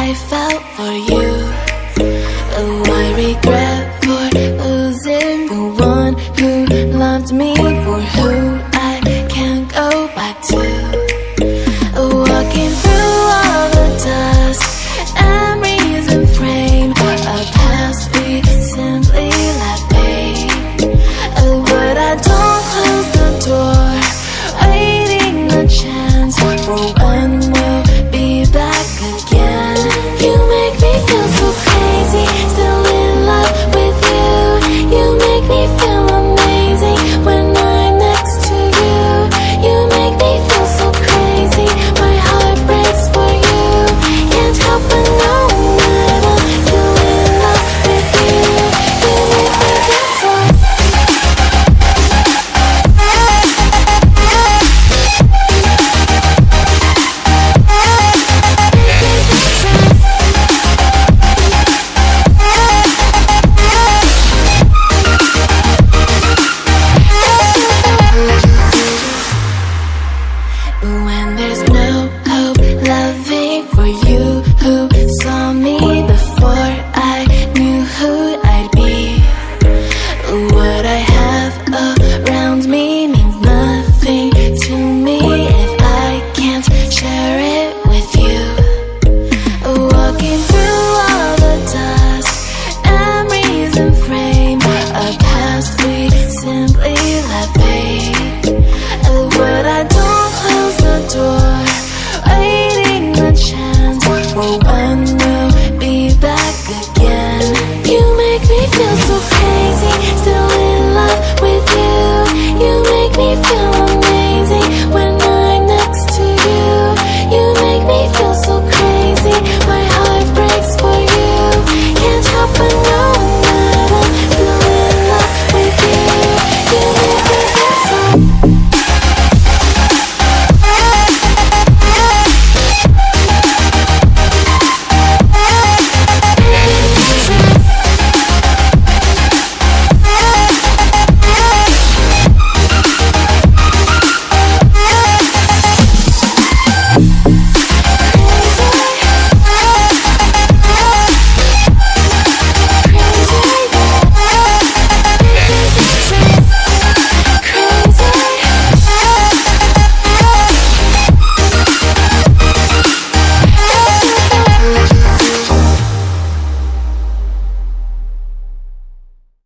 I felt for you. Oh, I regret for losing the one who loved me, for who I can't go back to. Walking through all the dust, memories and frame, a past we simply let fade. Oh, but I don't close the door, waiting a chance for when we'll be back again. You make me feel so crazy, still in love with you. You make me feel amazing when I'm next to you. You make me feel so crazy, my heart breaks for you. Can't help but know that I'm still in love with you. You make me feel so. When there's no hope, loving for you who saw me before I knew who I'd be. What I have around me means nothing to me if I can't share it with you. Walking through all the dust, memories and frame, a past we simply let fade. But I don't close the door, waiting a chance for when